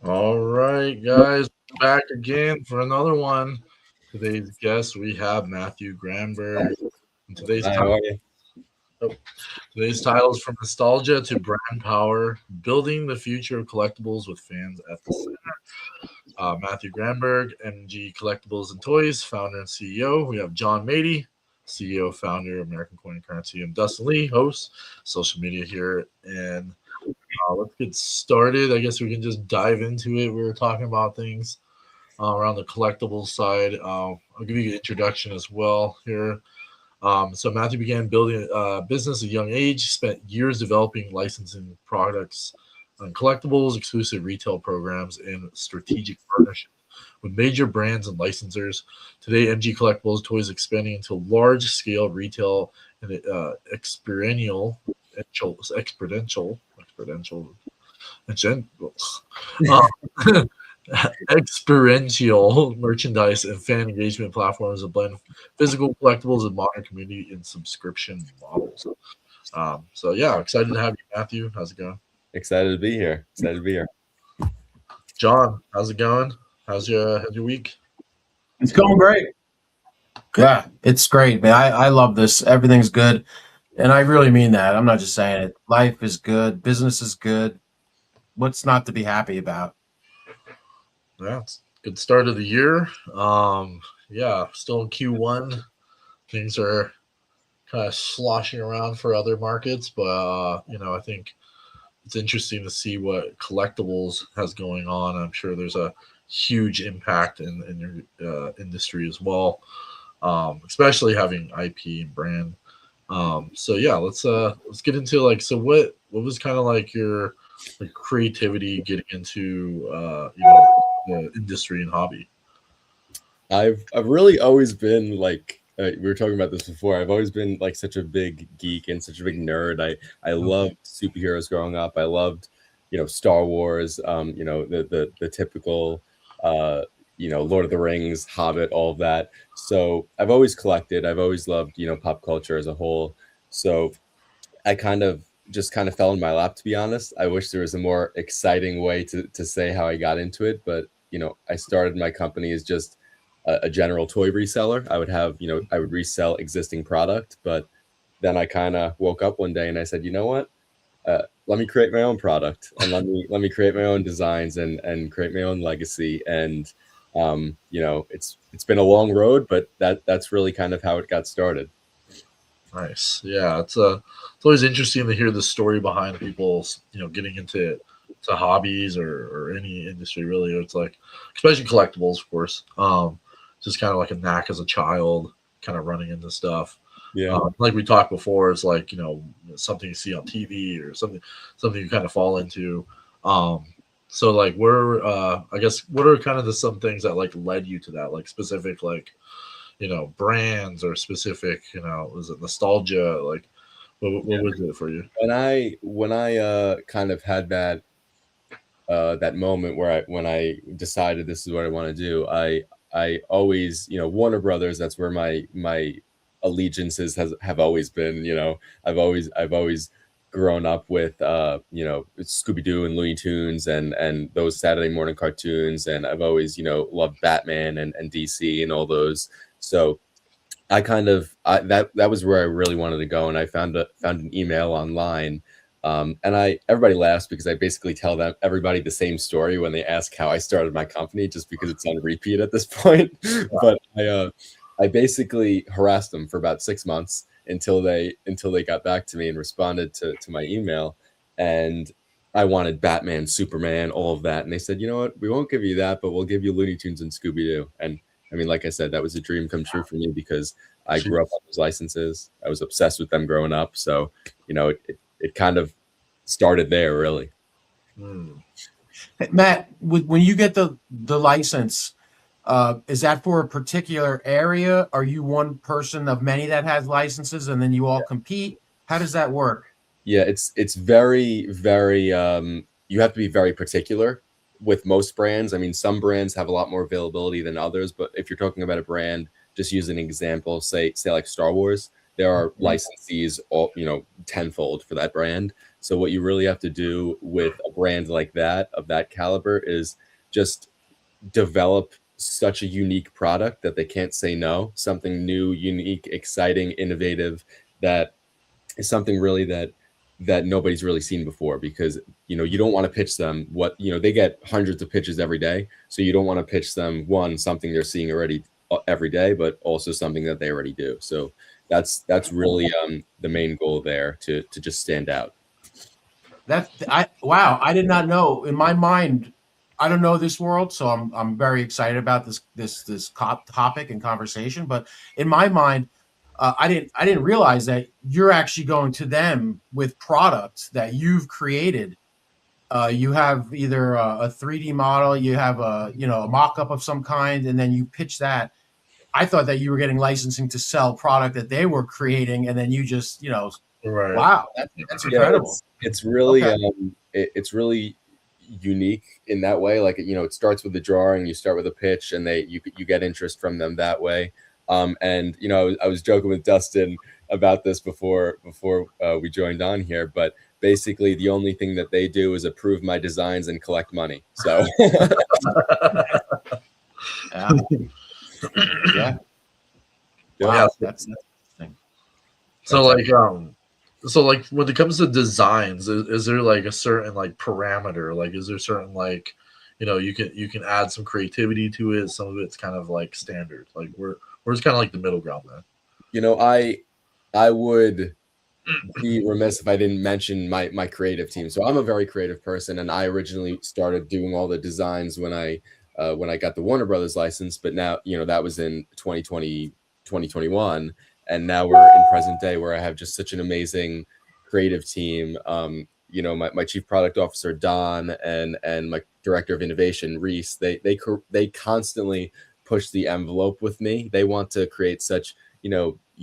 All right, guys, back again for another one. Today's guest, we have Matthew Gramberg. And today's Hi, title, how are you? today's title is From Nostalgia to Brand Power, Building the Future of Collectibles with Fans at the Center. Matthew Gramberg, MG Collectibles and Toys, founder and CEO. We have John Mady, CEO, founder, American Coin and Currency, and Dustin Lee, host, social media here. And let's get started. I guess we can just dive into it. We were talking about things around the collectibles side. I'll give you an introduction as well here. So Matthew began building a business at a young age, spent years developing licensing products on collectibles, exclusive retail programs, and strategic partnerships with major brands and licensors. Today, MG Collectibles Toys expanding into large-scale retail and exponential, um, experiential merchandise and fan engagement platforms that blend physical collectibles and modern community and subscription models. So yeah, excited to have you, Matthew. How's it going? Excited to be here. Excited to be here. John, how's it going? How's your week? It's going great. Yeah, it's great, man. I love this. Everything's good. And I really mean that. I'm not just saying it. Life is good. Business is good. What's not to be happy about? Yeah, it's a good start of the year. Yeah, still in Q1. Things are kind of sloshing around for other markets, but I think it's interesting to see what collectibles has going on. I'm sure there's a huge impact in your industry as well, especially having IP and brand. So yeah, let's get into what was kind of like your creativity getting into the industry and hobby. I've really always been like we were talking about this before. I've always been like such a big geek and such a big nerd. I loved superheroes growing up. I loved Star Wars. The typical Lord of the Rings, Hobbit, all of that. So I've always collected. I've always loved pop culture as a whole. So I kind of fell in my lap, to be honest. I wish there was a more exciting way to say how I got into it, but I started my company as just a general toy reseller. I would have, I would resell existing product, but then I kind of woke up one day and I said, you know what? Let me create my own product and let me create my own designs and create my own legacy. And it's been a long road, but that's really kind of how it got started. Nice. Yeah, it's always interesting to hear the story behind people, getting into hobbies or any industry really. It's like, especially collectibles, of course. Just kind of like a knack as a child, kind of running into stuff. Yeah. Like we talked before, it's like something you see on TV or something you kind of fall into. So like, I guess what are kind of some things that like led you to that, like specific brands or specific was it nostalgia, like what was it for you? When I kind of had that moment where when I decided this is what I want to do, I always Warner Brothers, that's where my allegiances have always been. I've always grown up with Scooby-Doo and Looney Tunes and those Saturday morning cartoons, and I've always loved Batman and DC and all those. So I that was where I really wanted to go, and I found an email online. And everybody laughs because I basically tell everybody the same story when they ask how I started my company, just because it's on repeat at this point. But I basically harassed them for about 6 months until they got back to me and responded to my email. And I wanted Batman, Superman, all of that. And they said, you know what, we won't give you that, but we'll give you Looney Tunes and Scooby-Doo. And I mean, like I said, that was a dream come true for me because I grew up on those licenses. I was obsessed with them growing up. So, it kind of started there, really. Hey, Matt, when you get the license, is that for a particular area? Are you one person of many that has licenses and then you all compete? How does that work? Yeah, it's very, very you have to be very particular with most brands. I mean, some brands have a lot more availability than others, but if you're talking about a brand, just use an example, say like Star Wars, there are licensees all tenfold for that brand. So what you really have to do with a brand like that, of that caliber, is just develop such a unique product that they can't say no. Something new, unique, exciting, innovative, that is something really that nobody's really seen before. Because you don't want to pitch them what they get hundreds of pitches every day, so you don't want to pitch them something they're seeing already every day, but also something that they already do. So that's really the main goal there, to just stand out. Wow, I did not know. In my mind, I don't know this world, so I'm very excited about this topic and conversation. But in my mind, I didn't realize that you're actually going to them with products that you've created. You have either a 3D model, you have a mock-up of some kind, and then you pitch that. I thought that you were getting licensing to sell product that they were creating, and then you just Right. wow, that's incredible. It's really Okay. it's really unique in that way. Like it starts with the drawing, you start with a pitch, and you get interest from them that way. And I was joking with Dustin about this before we joined on here, but basically the only thing that they do is approve my designs and collect money. So Yeah. Yeah. Yeah. Wow, that's interesting. So like when it comes to designs, is there like a certain like parameter? Like is there certain like you can add some creativity to it, some of it's kind of like standard. Like where's kind of like the middle ground there? I would be remiss if I didn't mention my creative team. So I'm a very creative person, and I originally started doing all the designs when I got the Warner Brothers license. But now that was in 2020, 2021, and now we're in present day, where I have just such an amazing creative team. My chief product officer Don and my director of innovation Reese. They constantly push the envelope with me. They want to create such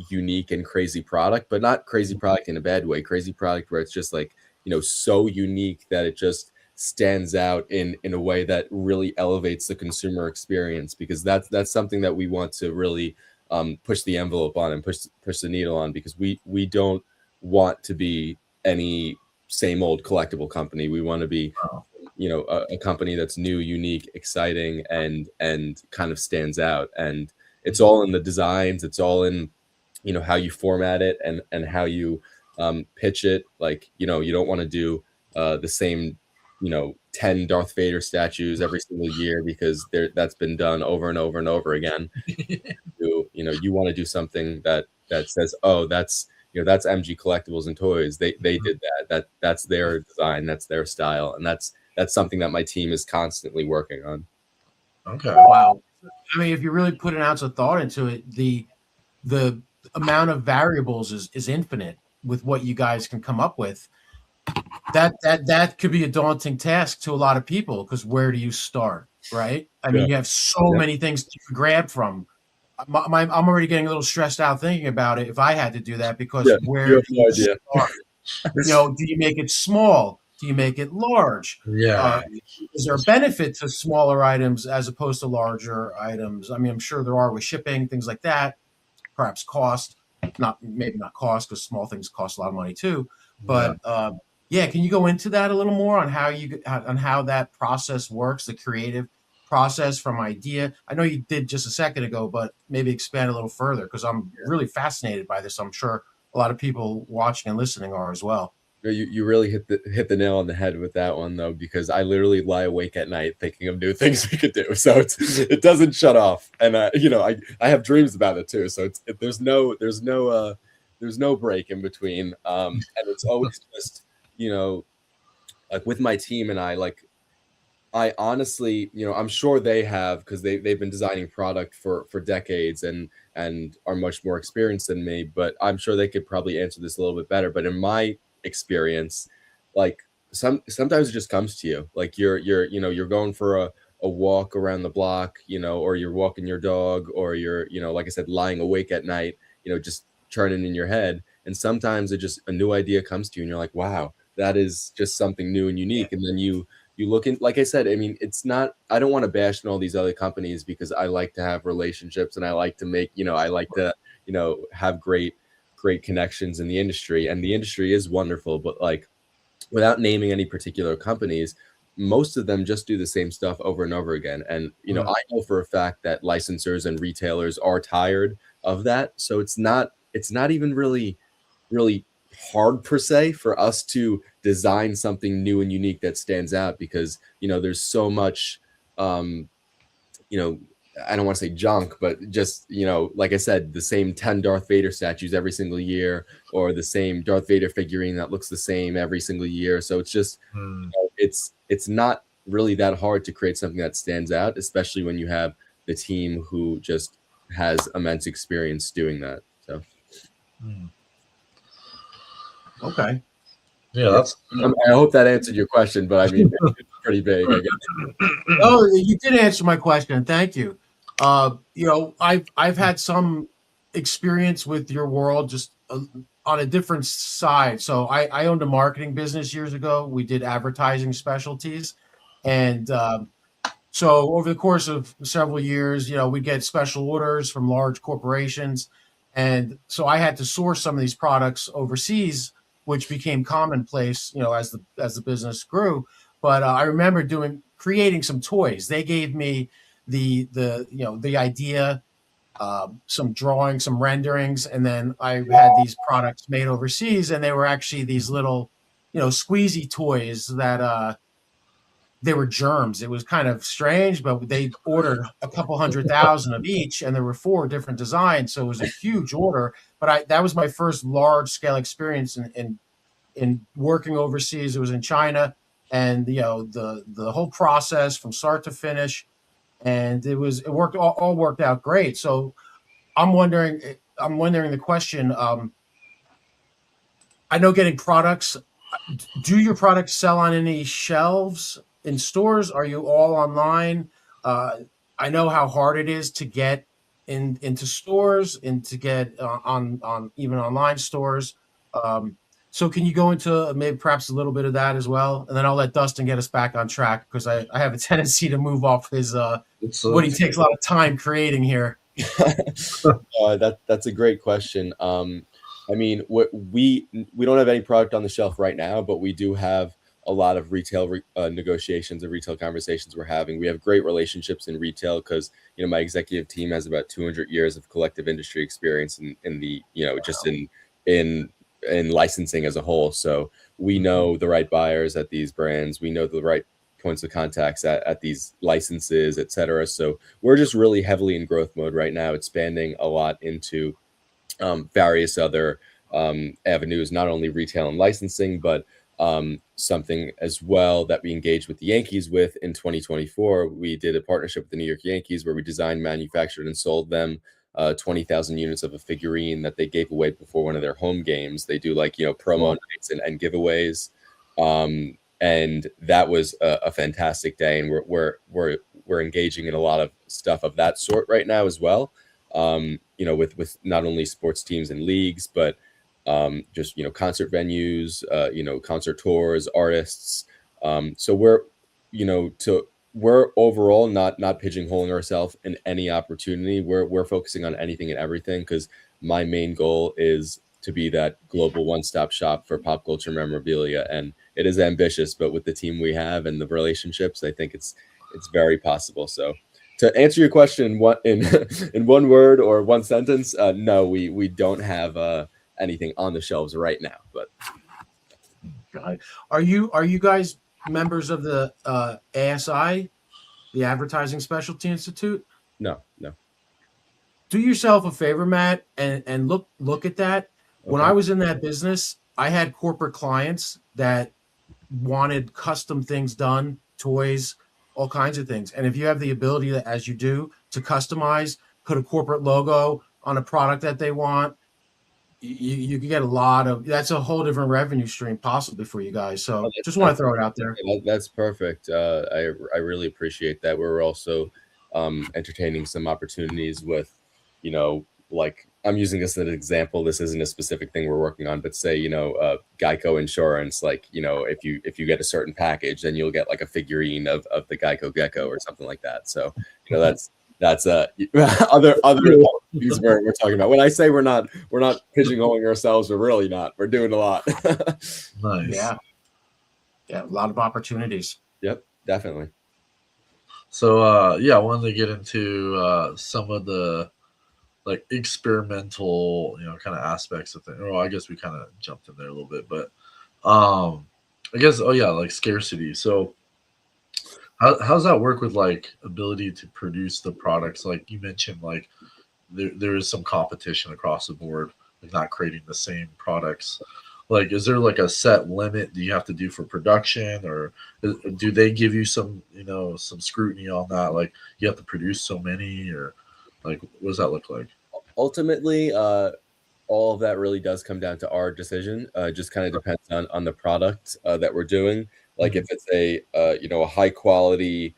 unique and crazy product, but not crazy product in a bad way. Crazy product where it's just like so unique that it just stands out in a way that really elevates the consumer experience. Because that's something that we want to really push the envelope on and push the needle on, because we don't want to be any same old collectible company. We want to be a company that's new, unique, exciting, and kind of stands out. And it's all in the designs, it's all in how you format it and how you pitch it. Like you don't want to do the same 10 Darth Vader statues every single year, because that's been done over and over and over again. You want to do something that says, oh, that's MG Collectibles and Toys. They did that's their design, that's their style, and that's something that my team is constantly working on. Okay. Wow. I mean, if you really put an ounce of thought into it, the amount of variables is infinite with what you guys can come up with. That could be a daunting task to a lot of people, because where do you start, right? I mean, you have so many things to grab from. I'm already getting a little stressed out thinking about it if I had to do that, because where do you start? Do you make it small? Do you make it large? Yeah. Is there a benefit to smaller items as opposed to larger items? I mean, I'm sure there are with shipping, things like that. Perhaps cost, maybe not cost, because small things cost a lot of money too. But can you go into that a little more on how that process works, the creative process from idea? I know you did just a second ago, but maybe expand a little further, because I'm really fascinated by this. I'm sure a lot of people watching and listening are as well. You really hit the nail on the head with that one, though, because I literally lie awake at night thinking of new things we could do. So it doesn't shut off, and I have dreams about it too. So there's no break in between, and it's always just like with my team and I honestly, I'm sure they have, because they've been designing product for decades and are much more experienced than me. But I'm sure they could probably answer this a little bit better. But in my experience, like sometimes it just comes to you. Like you're going for a walk around the block, or you're walking your dog, or you're like I said, lying awake at night, just churning in your head. And sometimes a new idea comes to you, and you're like, wow, that is just something new and unique. And then you look in, like I said, I mean, it's not, I don't want to bash on all these other companies, because I like to have relationships, and I like to make, I like to, have great connections in the industry, and the industry is wonderful. But like, without naming any particular companies, most of them just do the same stuff over and over again. And, you know, I know for a fact that licensors and retailers are tired of that. So it's not even really hard per se for us to design something new and unique that stands out, because, you know, there's so much, you know, I don't want to say junk, but just, you know, like I said, the same 10 Darth Vader statues every single year, or the same Darth Vader figurine that looks the same every single year. So it's just, you know, it's not really that hard to create something that stands out, especially when you have the team who just has immense experience doing that. So. Okay. Yeah, that's. I hope that answered your question, but I mean, it's pretty big, I guess. Oh, you did answer my question. Thank you. You know, I've had some experience with your world, just on a different side. So I owned a marketing business years ago. We did advertising specialties, and so over the course of several years, you know, we get special orders from large corporations, and so I had to source some of these products overseas, which became commonplace, you know, as the business grew. But I remember creating some toys. They gave me the you know, the idea, some drawings, some renderings, and then I had these products made overseas, and they were actually these little, you know, squeezy toys that they were germs. It was kind of strange, but they ordered a couple 100,000 of each, and there were 4 different designs, so it was a huge order. But that was my first large scale experience in working overseas. It was in China, and you know, the whole process from start to finish, and it worked all worked out great. So I'm wondering the question. I know getting products. Do your products sell on any shelves in stores? Are you all online? I know how hard it is to get into stores and to get on even online stores. So can you go into maybe perhaps a little bit of that as well? And then I'll let Dustin get us back on track, because I have a tendency to move off his what he takes a lot of time creating here. That's a great question. I mean, we don't have any product on the shelf right now, but we do have a lot of retail negotiations and retail conversations we're having. We have great relationships in retail because, you know, my executive team has about 200 years of collective industry experience in the, you know, just in licensing as a whole. So we know the right buyers at these brands. We know the right points of contacts at these licenses, et cetera. So we're just really heavily in growth mode right now, expanding a lot into various other avenues, not only retail and licensing, but something as well that we engaged with the Yankees with in 2024. We did a partnership with the New York Yankees where we designed, manufactured, and sold them 20,000 units of a figurine that they gave away before one of their home games. They do, like, you know, promo nights and giveaways. And that was a fantastic day. And we're engaging in a lot of stuff of that sort right now as well. You know, with not only sports teams and leagues, but just, you know, concert venues, you know, concert tours, artists. So we're overall not pigeonholing ourselves in any opportunity. We're focusing on anything and everything, because my main goal is to be that global one-stop shop for pop culture memorabilia. And it is ambitious, but with the team we have and the relationships, I think it's very possible. So to answer your question in one word or one sentence, no, we don't have anything on the shelves right now. But are you guys members of the ASI, the Advertising Specialty Institute? No. Do yourself a favor, Matt, and look at that. When I was in that business, I had corporate clients that wanted custom things done, toys, all kinds of things. And if you have the ability to, as you do, to customize, put a corporate logo on a product that they want, you can get a lot of, that's a whole different revenue stream possibly for you guys. So just want to throw it out there. That's perfect. I really appreciate that. We're also entertaining some opportunities with, you know, like, I'm using this as an example. This isn't a specific thing we're working on, but say, you know, Geico insurance, like, you know, if you get a certain package, then you'll get like a figurine of the Geico gecko or something like that. So, you know, that's other things we're talking about. When I say we're not pigeonholing ourselves, we're really not. We're doing a lot. Nice. Yeah. Yeah, a lot of opportunities. Yep, definitely. So yeah, I wanted to get into some of the like experimental, kind of aspects of things. Well, I guess we kind of jumped in there a little bit, but I guess like scarcity. So how's that work with like ability to produce the products? Like you mentioned, like there is some competition across the board, like not creating the same products. Like, is there like a set limit do you have to do for production, or do they give you some, some scrutiny on that? Like, you have to produce so many, or like, what does that look like? Ultimately, all of that really does come down to our decision. It just kind of depends on the product that we're doing. Like if it's a high quality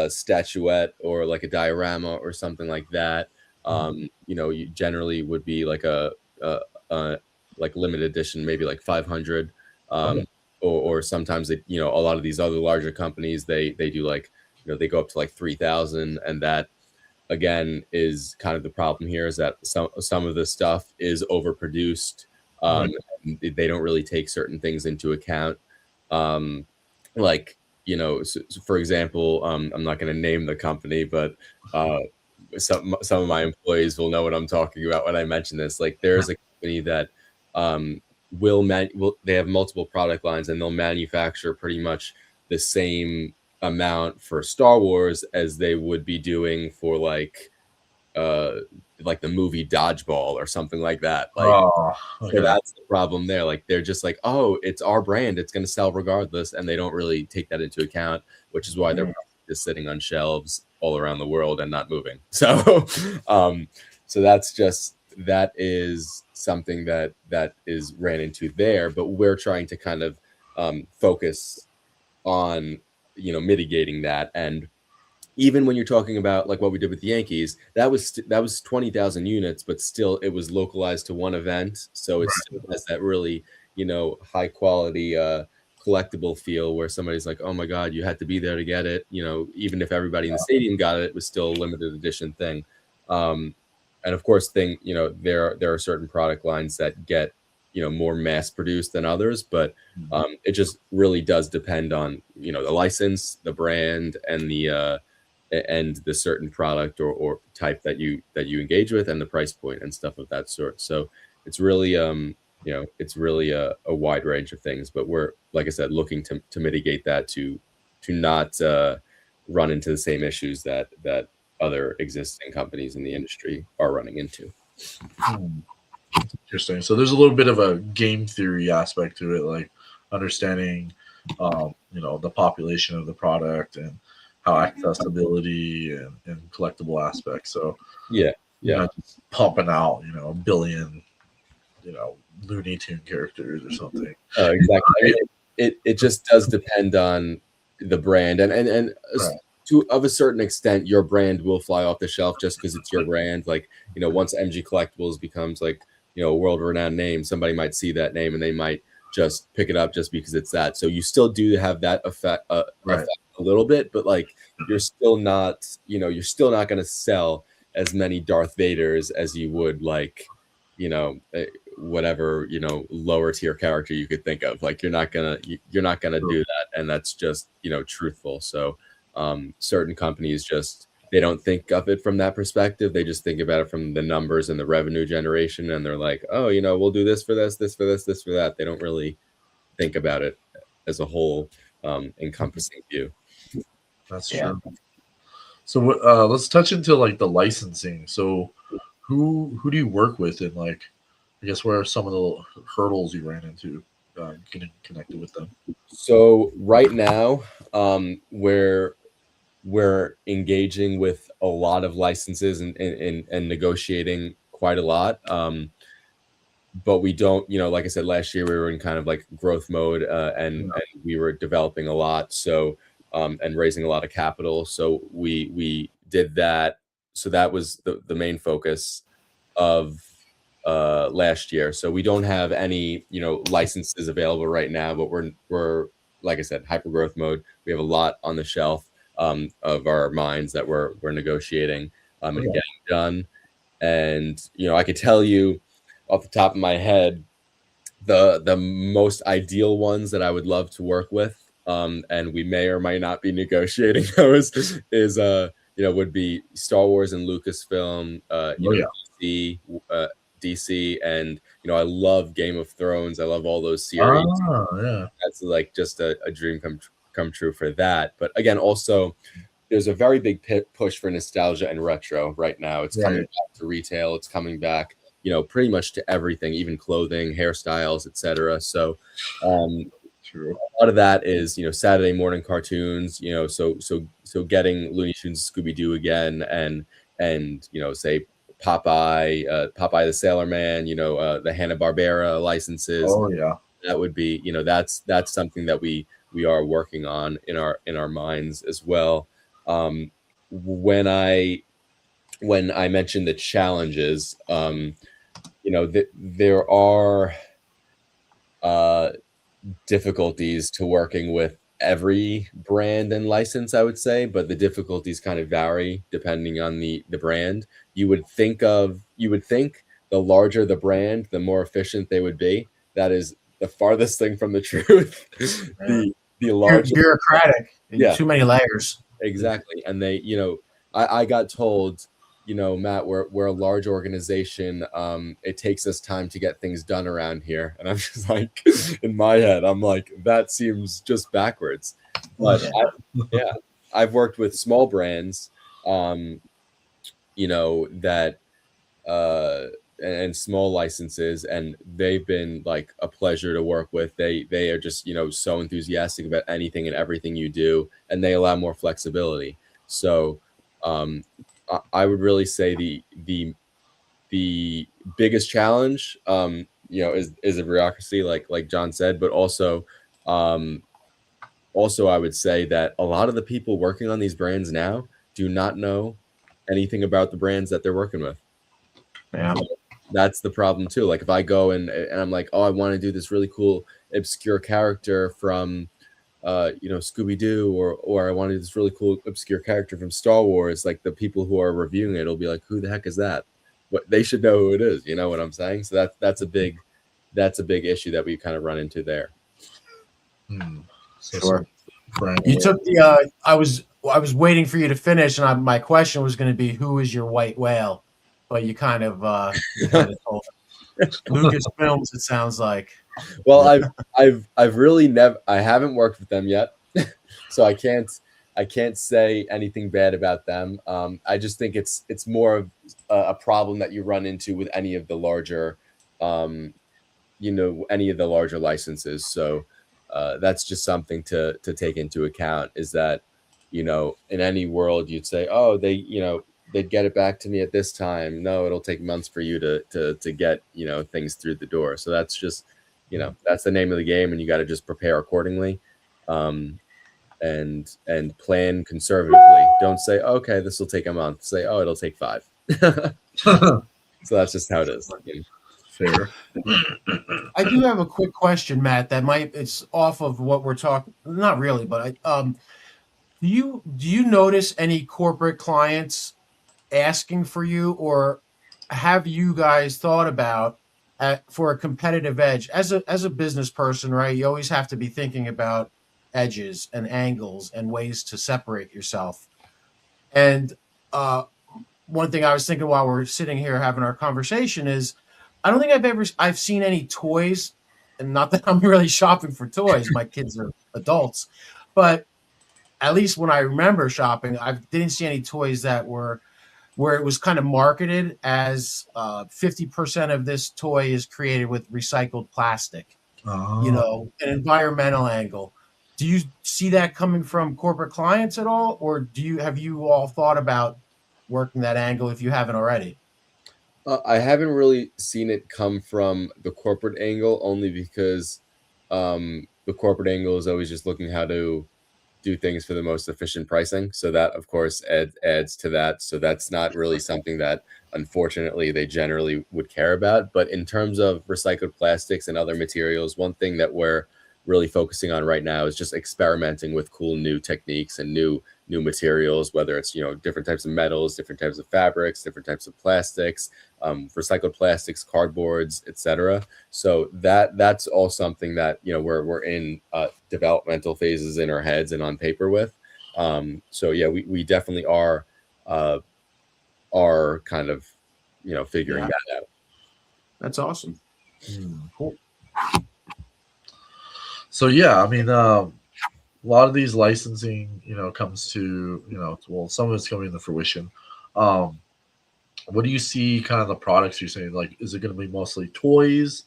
statuette or like a diorama or something like that, you generally would be like a like limited edition, maybe like 500, or sometimes a lot of these other larger companies they do like they go up to like 3,000, and that again is kind of the problem here, is that some of the stuff is overproduced. They don't really take certain things into account, like so for example, I'm not going to name the company, but some of my employees will know what I'm talking about when I mention this. Like there's a company that they have multiple product lines, and they'll manufacture pretty much the same amount for Star Wars as they would be doing for like the movie Dodgeball or something like that. Like, so that's the problem there. Like they're just like, oh, it's our brand, it's going to sell regardless, and they don't really take that into account, which is why they're just sitting on shelves all around the world and not moving. So, so that is something that is ran into there. But we're trying to kind of focus on mitigating that. And even when you're talking about like what we did with the Yankees, that was 20,000 units, but still it was localized to one event, so it still has that really high quality collectible feel where somebody's like, oh my god, you had to be there to get it. Even if everybody in the stadium got it, it was still a limited edition thing. And of course, there are certain product lines that get more mass produced than others, but it just really does depend on the license, the brand, and the certain product or type that you engage with, and the price point and stuff of that sort. So it's really it's really a wide range of things, but we're, like I said, looking to mitigate that to not run into the same issues that other existing companies in the industry are running into. Interesting. So there's a little bit of a game theory aspect to it, like understanding, the population of the product and how accessibility and collectible aspects. So not just pumping out, a billion, Looney Tune characters or something. Exactly. I mean, it just does depend on the brand, and to a certain extent, your brand will fly off the shelf just because it's your brand. Like once MG Collectibles becomes like a world-renowned name, somebody might see that name and they might just pick it up just because it's that. So you still do have that effect a little bit, but like you're still not going to sell as many Darth Vaders as you would like whatever lower tier character you could think of. Like you're not gonna do that, and that's just truthful. So certain companies just, they don't think of it from that perspective. They just think about it from the numbers and the revenue generation, and they're like, oh, we'll do this for this, this for this, this for that. They don't really think about it as a whole encompassing view. That's true. So let's touch into like the licensing. So who do you work with, and like, I guess where are some of the hurdles you ran into getting connected with them? So right now, we're engaging with a lot of licenses and negotiating quite a lot. But we don't, like I said, last year we were in kind of like growth mode, and we were developing a lot. So, and raising a lot of capital. So we did that. So that was the main focus of last year. So we don't have any, licenses available right now, but we're like I said, hyper growth mode. We have a lot on the shelf of our mines that we're negotiating and getting done. And I could tell you off the top of my head the most ideal ones that I would love to work with and we may or might not be negotiating those, is would be Star Wars and Lucasfilm, DC, DC, and I love Game of Thrones. I love all those series. That's like just a dream come true for that. But again, also there's a very big push for nostalgia and retro right now. It's coming back to retail. It's coming back, pretty much to everything, even clothing, hairstyles, etc. So True. a lot of that is, Saturday morning cartoons, so getting Looney Tunes, Scooby-Doo again, and say Popeye the Sailor Man, the Hanna-Barbera licenses. Oh yeah. That would be, that's something that we are working on in our minds as well. When I mentioned the challenges, there are difficulties to working with every brand and license, I would say, but the difficulties kind of vary depending on the brand. You would think the larger the brand, the more efficient they would be. That is the farthest thing from the truth. the larger, bureaucratic, too many layers. Exactly. And they, I got told, Matt, we're a large organization. It takes us time to get things done around here. And I'm just like, in my head, I'm like, that seems just backwards. But I've worked with small brands, that, and small licenses, and they've been like a pleasure to work with. They are just, so enthusiastic about anything and everything you do, and they allow more flexibility. So, I would really say the biggest challenge, is a bureaucracy, like John said, but also I would say that a lot of the people working on these brands now do not know anything about the brands that they're working with. Yeah. So that's the problem too. Like if I go and I'm like, oh, I want to do this really cool obscure character from Scooby-Doo, or I want to do this really cool obscure character from Star Wars, like the people who are reviewing it will be like, who the heck is that? But they should know who it is, you know what I'm saying? So that's a big issue that we kind of run into there. Sure. You took the I was waiting for you to finish, and my question was going to be, who is your white whale? But you kind of told Lucasfilms, it sounds like. Well, I've really I haven't worked with them yet, so I can't say anything bad about them. I just think it's more of a problem that you run into with any of the larger, any of the larger licenses. So that's just something to take into account, is that, in any world you'd say, oh, they'd get it back to me at this time. No, it'll take months for you to get, things through the door. So that's just, that's the name of the game, and you got to just prepare accordingly, and plan conservatively. Don't say, okay, this will take a month. Say, oh, it'll take 5. So that's just how it is. Fair. I do have a quick question, Matt, it's off of what we're talking. Not really, but do you notice any corporate clients asking for you, or have you guys thought about for a competitive edge as a business person, right? You always have to be thinking about edges and angles and ways to separate yourself. And one thing I was thinking while we're sitting here having our conversation is, I don't think I've seen any toys, and not that I'm really shopping for toys. My kids are adults, but at least when I remember shopping, I didn't see any toys that were where it was kind of marketed as 50% of this toy is created with recycled plastic, an environmental angle. Do you see that coming from corporate clients at all? Or have you all thought about working that angle if you haven't already? I haven't really seen it come from the corporate angle, only because the corporate angle is always just looking how to do things for the most efficient pricing. So that, of course, adds to that. So that's not really something that, unfortunately, they generally would care about. But in terms of recycled plastics and other materials, one thing that we're really focusing on right now is just experimenting with cool new techniques and new materials, whether it's, you know, different types of metals, different types of fabrics, different types of plastics, recycled plastics, cardboards, etc. So that's all something that, you know, we're in developmental phases in our heads and on paper with. So yeah, we definitely are kind of, you know, figuring that out. That's awesome. Cool. So yeah, I mean, a lot of these licensing, you know, comes to, you know, well, some of it's coming to fruition. What do you see kind of the products you're saying? Like, is it going to be mostly toys?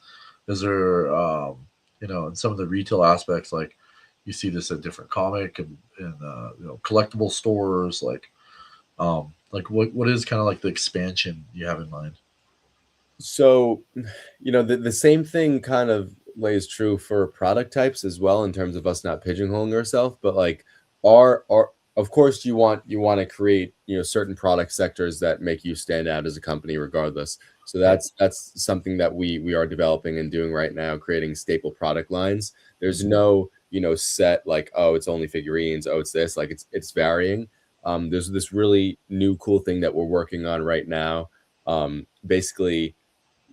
Is there, you know, in some of the retail aspects, like you see this at different comic and you know, collectible stores, like what is kind of like the expansion you have in mind? So, you know, the same thing kind of lays true for product types as well, in terms of us not pigeonholing ourselves, but like our of course you want to create, you know, certain product sectors that make you stand out as a company regardless. So that's something that we are developing and doing right now, creating staple product lines. There's no, you know, set like, oh, it's only figurines, oh, it's this, like it's varying. There's this really new cool thing that we're working on right now. Basically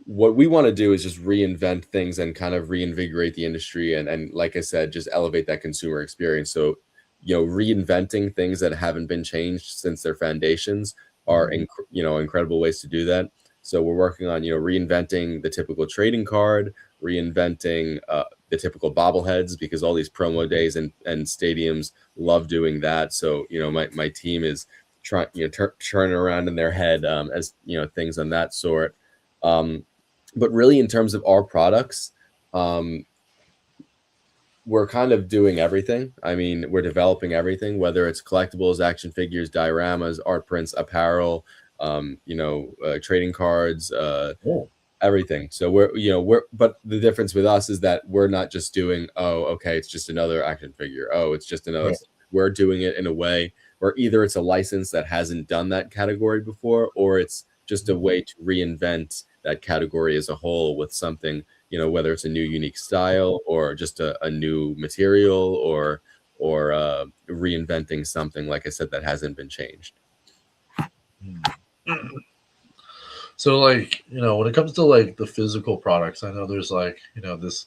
what we want to do is just reinvent things and kind of reinvigorate the industry, and like I said, just elevate that consumer experience. So, you know, reinventing things that haven't been changed since their foundations are you know, incredible ways to do that. So we're working on, you know, reinventing the typical trading card, reinventing the typical bobbleheads, because all these promo days and stadiums love doing that. So, you know, my team is trying, you know, turning around in their head as, you know, things on that sort. But really, in terms of our products, we're kind of doing everything. I mean, we're developing everything, whether it's collectibles, action figures, dioramas, art prints, apparel, you know, trading cards, everything. So but the difference with us is that we're not just doing, oh, okay, it's just another action figure. Oh, it's just another. Yeah. We're doing it in a way where either it's a license that hasn't done that category before, or it's just a way to reinvent that category as a whole with something, you know, whether it's a new unique style or just a new material or reinventing something, like I said, that hasn't been changed. So, like, you know, when it comes to like the physical products, I know there's like, you know, this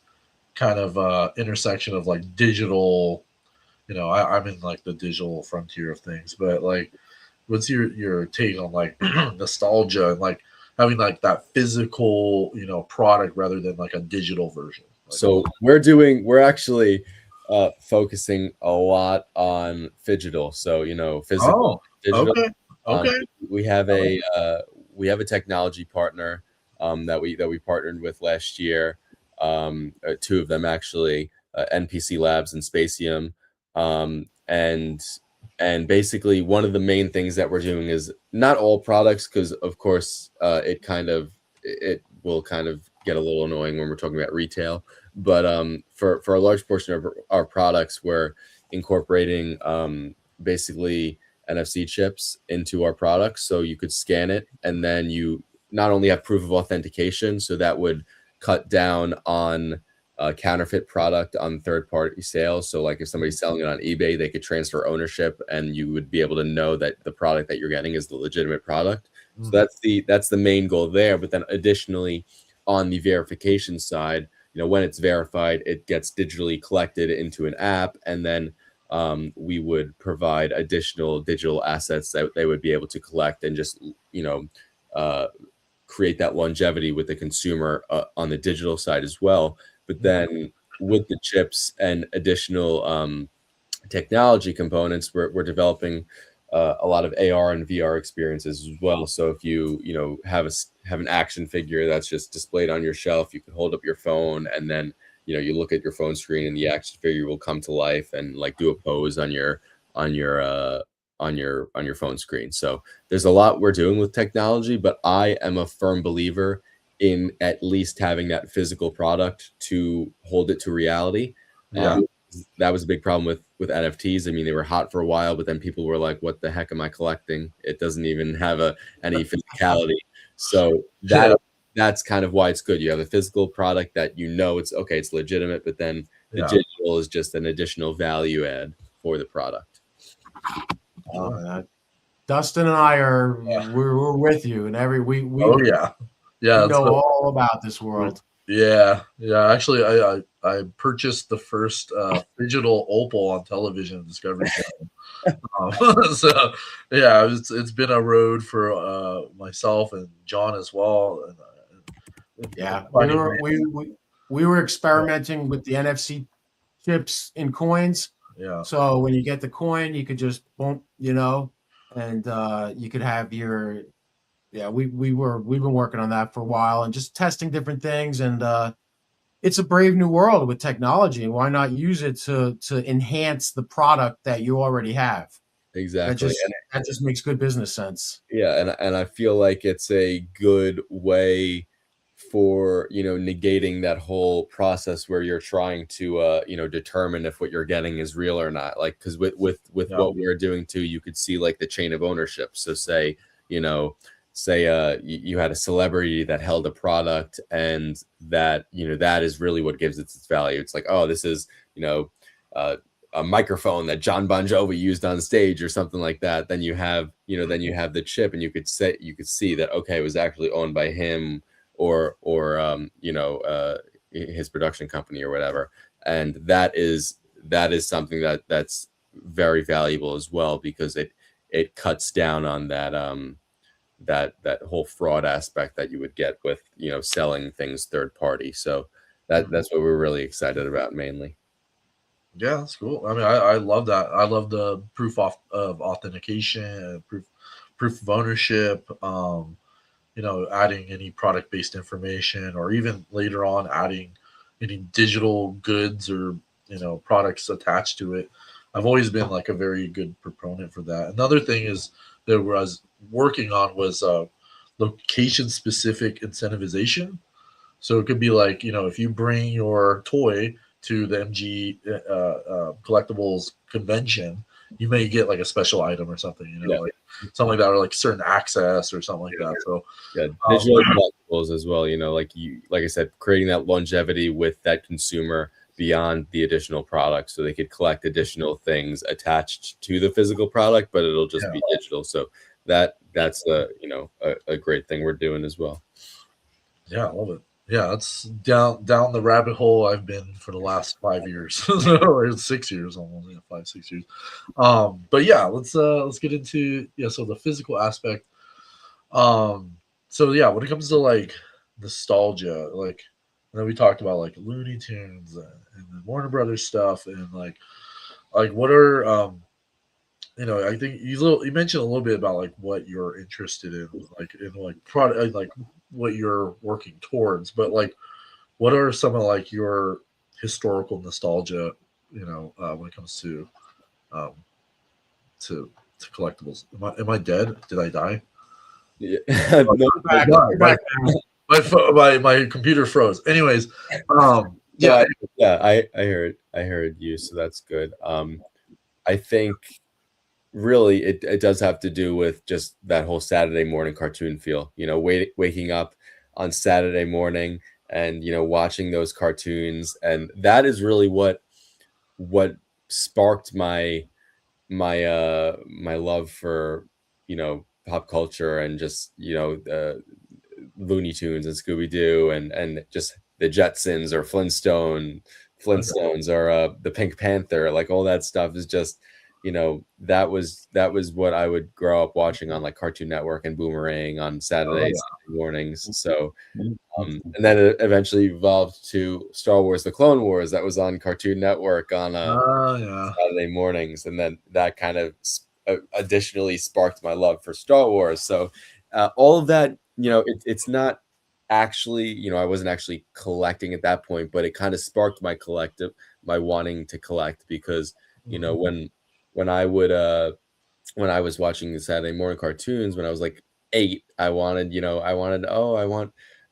kind of intersection of like digital, you know, I'm in like the digital frontier of things, but like, what's your take on like nostalgia and like having like that physical, you know, product rather than like a digital version? Like, so we're actually focusing a lot on phygital. So, you know, physical, digital. Okay. We have a technology partner that we partnered with last year. Two of them actually, NPC Labs and Spacium. And basically one of the main things that we're doing is not all products, because of course it will kind of get a little annoying when we're talking about retail, but for a large portion of our products, we're incorporating basically NFC chips into our products, so you could scan it and then you not only have proof of authentication, so that would cut down on counterfeit product on third-party sales. So like if somebody's selling it on eBay, they could transfer ownership and you would be able to know that the product that you're getting is the legitimate product. So that's the main goal there. But then additionally, on the verification side, you know, when it's verified, it gets digitally collected into an app, and then we would provide additional digital assets that they would be able to collect and just, you know, create that longevity with the consumer on the digital side as well. But then with the chips and additional technology components, we're developing a lot of AR and VR experiences as well. So if you know have an action figure that's just displayed on your shelf, you can hold up your phone and then, you know, you look at your phone screen and the action figure will come to life and like do a pose on your phone screen. So there's a lot we're doing with technology, but I am a firm believer in at least having that physical product to hold it to reality. That was a big problem with NFTs. I mean, they were hot for a while, but then people were like, what the heck am I collecting? It doesn't even have any physicality. So that's kind of why it's good. You have a physical product that, you know, it's okay, it's legitimate, but then The Yeah. digital is just an additional value add for the product. Dustin and I we're with you, and we Oh yeah, yeah. know So, all about this world. yeah. Actually, I purchased the first digital opal on television, Discovery Channel. So yeah, it's been a road for myself and John as well. Yeah, we were experimenting with the NFC chips in coins. Yeah. So when you get the coin, you could just boom, and you could have your we've been working on that for a while and just testing different things, and it's a brave new world with technology, and why not use it to enhance the product that you already have? Exactly. That just makes good business sense. Yeah, and I feel like it's a good way for negating that whole process where you're trying to determine if what you're getting is real or not. Like, because with what we're doing too, you could see like the chain of ownership. So say you had a celebrity that held a product, and that that is really what gives it its value. It's like, oh, this is a microphone that John Bon Jovi used on stage or something like that. Then you have the chip, and you could see that, okay, it was actually owned by him or his production company or whatever. And that is something that's very valuable as well, because it cuts down on that that whole fraud aspect that you would get with selling things third party. So that's what we're really excited about mainly. Yeah, that's cool. I mean, I love that. I love the proof of authentication, proof of ownership. Adding any product-based information, or even later on adding any digital goods or products attached to it. I've always been like a very good proponent for that. Another thing is that I was working on was location-specific incentivization. So it could be like, if you bring your toy to the MG Collectibles convention, you may get like a special item or something, like something like that, or like certain access or something like that. So digital collectibles as well, like I said, creating that longevity with that consumer beyond the additional product, so they could collect additional things attached to the physical product, but it'll just be digital. So that's a great thing we're doing as well. Yeah, I love it. Yeah, that's down the rabbit hole I've been for the last 5 years or 6 years almost. 5-6 years. But yeah, let's get into so the physical aspect. So yeah, when it comes to like nostalgia, like we talked about like Looney Tunes and the Warner Brothers stuff, and like what are I think you mentioned a little bit about like what you're interested in, like product, like what you're working towards, but like what are some of like your historical nostalgia, when it comes to collectibles? Am I dead? Did I die? Yeah. My computer froze. Anyways, I heard you, so that's good. I think really it does have to do with just that whole Saturday morning cartoon feel, waking up on Saturday morning and watching those cartoons, and that is really what sparked my love for pop culture, and just Looney Tunes and Scooby-Doo and just the Jetsons or Flintstones or the Pink Panther. Like all that stuff is just that was what I would grow up watching on like Cartoon Network and Boomerang on Saturday mornings. So and then it eventually evolved to Star Wars: The Clone Wars that was on Cartoon Network on Saturday mornings, and then that kind of additionally sparked my love for Star Wars. So all of that, it's not actually, I wasn't actually collecting at that point, but it kind of sparked my wanting to collect, because when I was watching the Saturday morning cartoons when I was like 8, I wanted I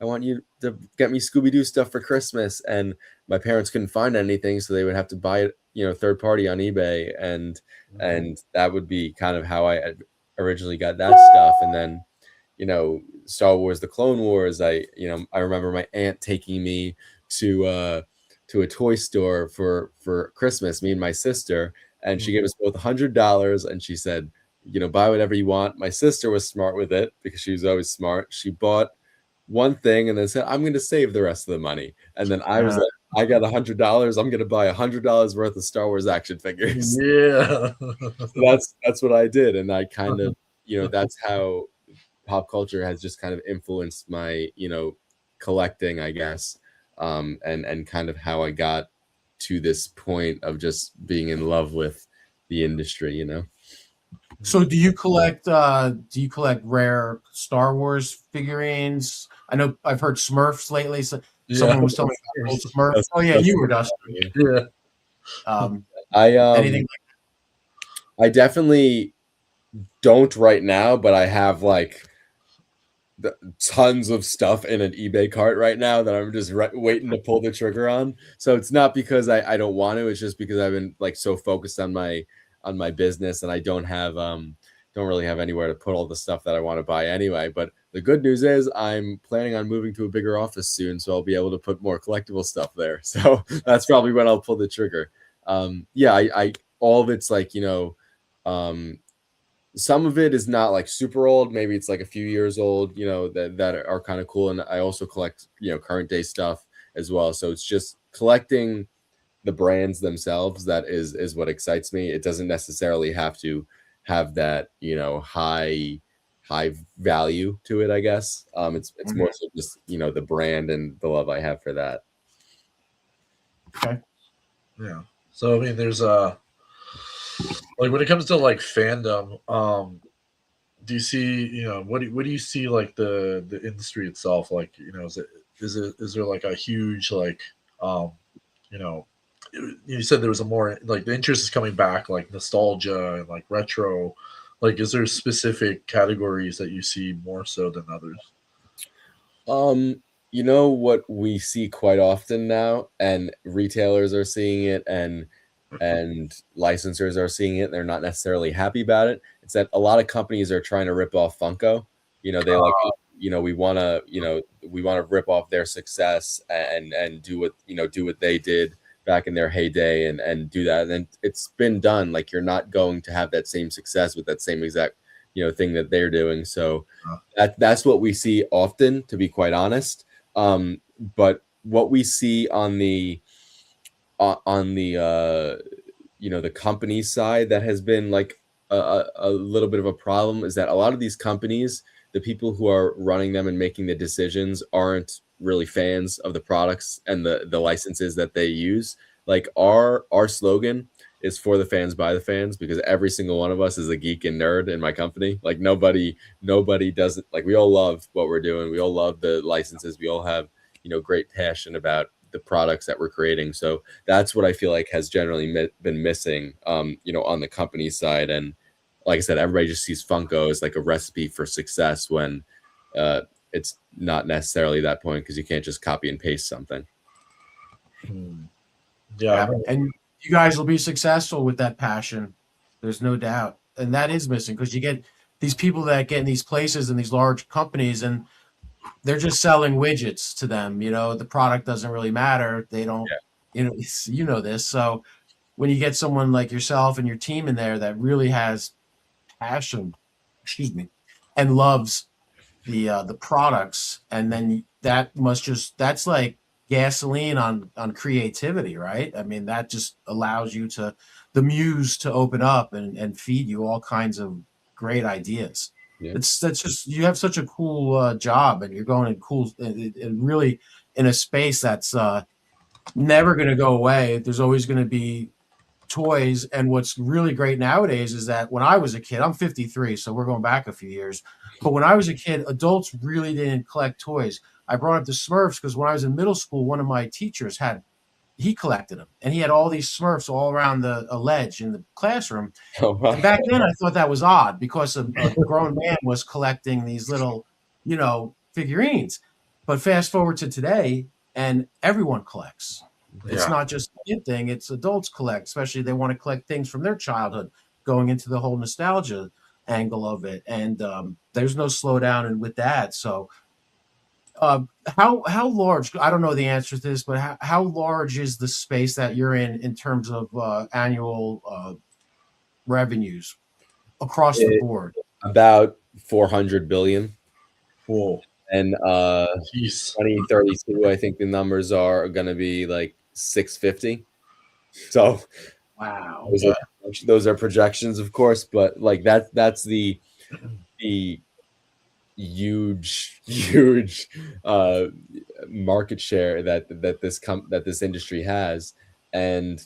want you to get me Scooby-Doo stuff for Christmas, and my parents couldn't find anything, so they would have to buy it, third party on eBay, and that would be kind of how I originally got that stuff. And then Star Wars: The Clone Wars, I remember my aunt taking me to to a toy store for Christmas, me and my sister, and she gave us both $100, and she said, you know, buy whatever you want. My sister was smart with it because she was always smart. She bought one thing and then said, I'm going to save the rest of the money. And then I was like, I got $100. I'm going to buy $100 worth of Star Wars action figures. Yeah. So that's what I did. And I kind of, you know, that's how pop culture has just kind of influenced my, you know, collecting, I guess. And kind of how I got to this point of just being in love with the industry, you know. So do you collect rare Star Wars figurines? I know I've heard Smurfs lately. So someone was telling me about old Smurfs. Oh yeah, you were Dustin. Yeah. Anything like I definitely don't right now, but I have like tons of stuff in an eBay cart right now that I'm just waiting to pull the trigger on. So it's not because I don't want to, it's just because I've been like so focused on my business, and I don't really have anywhere to put all the stuff that I want to buy anyway. But the good news is I'm planning on moving to a bigger office soon, so I'll be able to put more collectible stuff there. So that's probably when I'll pull the trigger. I all of it's like, you know, some of it is not like super old. Maybe it's like a few years old, you know, that are kind of cool. And I also collect, you know, current day stuff as well. So it's just collecting the brands themselves that is what excites me. It doesn't necessarily have to have that, you know, high value to it, I guess. It's more so just, you know, the brand and the love I have for that. Okay. Yeah. So I mean, there's like when it comes to like fandom, do you see, you know, what do you see like the industry itself, like, you know, is there like a huge like you know, you said there was a more like the interest is coming back, like nostalgia and like retro, like is there specific categories that you see more so than others? You know what we see quite often now, and retailers are seeing it, and licensors are seeing it. They're not necessarily happy about it. It's that a lot of companies are trying to rip off Funko. You know, they like, you know, we want to rip off their success and do what they did back in their heyday and do that. And it's been done. Like, you're not going to have that same success with that same exact, you know, thing that they're doing. So that's what we see often, to be quite honest. But what we see on the you know, the company side that has been like a little bit of a problem is that a lot of these companies, the people who are running them and making the decisions aren't really fans of the products and the licenses that they use. Like our slogan is for the fans by the fans, because every single one of us is a geek and nerd in my company. Like nobody doesn't, like, we all love what we're doing. We all love the licenses. We all have, you know, great passion about the products that we're creating. So that's what I feel like has generally been missing, you know, on the company side. And like I said, everybody just sees Funko as like a recipe for success when it's not necessarily that point, because you can't just copy and paste something. Yeah. And you guys will be successful with that passion. There's no doubt. And that is missing, because you get these people that get in these places and these large companies, and they're just selling widgets to them. You know, the product doesn't really matter. They don't, you know this. So when you get someone like yourself and your team in there that really has passion, and loves the products, and then that's like gasoline on creativity, right? I mean, that just allows you the muse to open up and feed you all kinds of great ideas. That's just, you have such a cool job, and you're going in cool and really in a space that's never going to go away. There's always going to be toys. And what's really great nowadays is that when I was a kid, I'm 53, so we're going back a few years, but when I was a kid, adults really didn't collect toys. I brought up the Smurfs because when I was in middle school, one of my teachers he collected them, and he had all these Smurfs all around a ledge in the classroom. And back then I thought that was odd, because a grown man was collecting these little, you know, figurines. But fast forward to today, and everyone collects. It's not just a kid thing, it's adults collect, especially they want to collect things from their childhood, going into the whole nostalgia angle of it. And there's no slowdown with that. So How large? I don't know the answer to this, but how large is the space that you're in terms of annual revenues across the board? About 400 billion. Whoa. And Jeez. 2032, I think the numbers are going to be like 650. So Wow. those are projections, of course, but like that's the huge market share that this industry has. And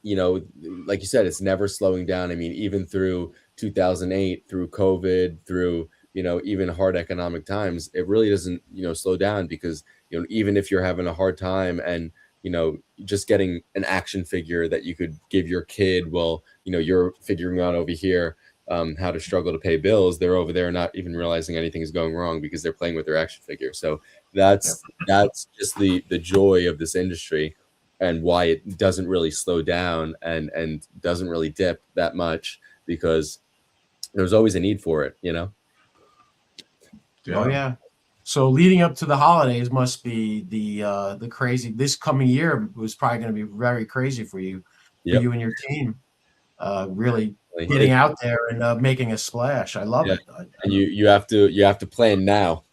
like you said, it's never slowing down. I mean, even through 2008, through COVID, through even hard economic times, it really doesn't slow down, because even if you're having a hard time and just getting an action figure that you could give your kid, well, you're figuring out over here how to struggle to pay bills, they're over there not even realizing anything is going wrong because they're playing with their action figure. So that's just the joy of this industry, and why it doesn't really slow down and doesn't really dip that much, because there's always a need for it, Yeah. Oh yeah. So leading up to the holidays must be the crazy. This coming year was probably going to be very crazy for you, you and your team. Really getting out there and making a splash. I love it. And you have to plan now.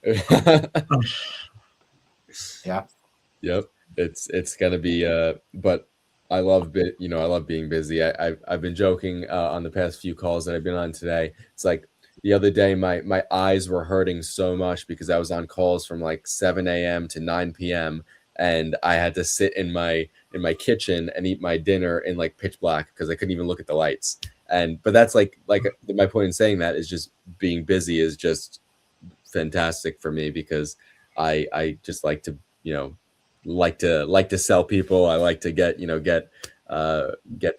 Yeah. Yep. It's gonna be but I love being busy. I've been joking on the past few calls that I've been on today. It's like the other day my eyes were hurting so much because I was on calls from like 7 a.m. to 9 p.m. and I had to sit in my kitchen and eat my dinner in like pitch black because I couldn't even look at the lights. But that's like my point in saying that is just being busy is just fantastic for me, because I just like to like to sell people. I like to get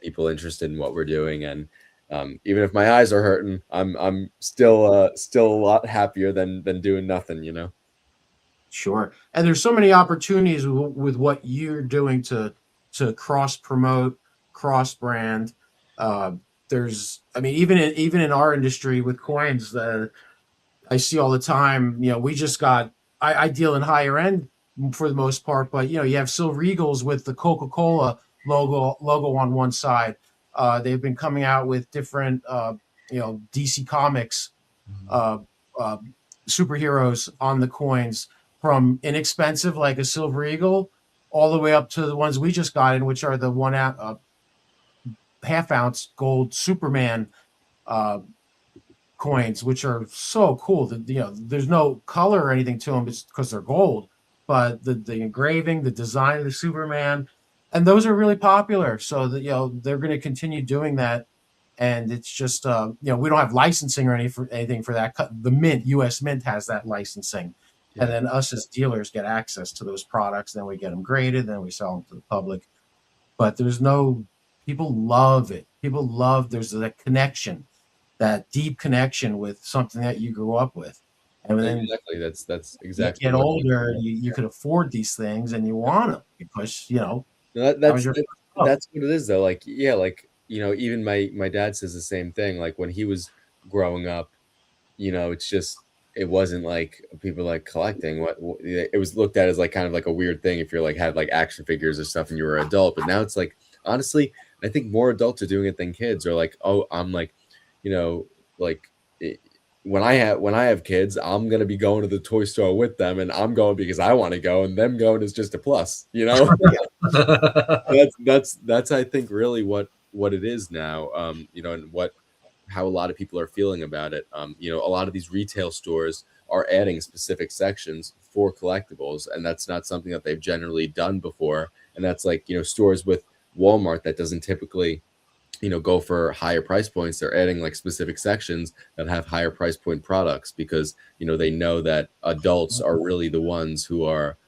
people interested in what we're doing, and even if my eyes are hurting, I'm still a lot happier than doing nothing. Sure. And there's so many opportunities with what you're doing to cross promote, cross brand. There's, I mean, even in our industry with coins, I see all the time. We just got. I deal in higher end for the most part, but you have Silver Eagles with the Coca-Cola logo on one side. They've been coming out with different DC Comics superheroes on the coins, from inexpensive like a Silver Eagle all the way up to the ones we just got in, which are the 1 half-ounce gold Superman coins, which are so cool. There's no color or anything to them, it's because they're gold, but the engraving, the design of the Superman, and those are really popular. So that they're going to continue doing that, and it's just we don't have licensing or anything for that. The Mint, U.S. Mint, has that licensing, and then us as dealers get access to those products. Then we get them graded, then we sell them to the public. But people love it. People love there's that connection, that deep connection with something that you grew up with. And then exactly, that's exactly. You get older, you can afford these things, and you want them because that's what it is, though. Like even my dad says the same thing. Like when he was growing up, it's just it wasn't like people like collecting. It was looked at as like kind of like a weird thing if you're like had like action figures or stuff and you were an adult. But now it's like, honestly, I think more adults are doing it than kids. Or like, oh, I'm like, when I have kids, I'm gonna be going to the toy store with them, and I'm going because I want to go, and them going is just a plus. That's I think really what it is now. And how a lot of people are feeling about it. A lot of these retail stores are adding specific sections for collectibles, and that's not something that they've generally done before. And that's like stores with Walmart that doesn't typically go for higher price points. They're adding like specific sections that have higher price point products, because they know that adults are really the ones who are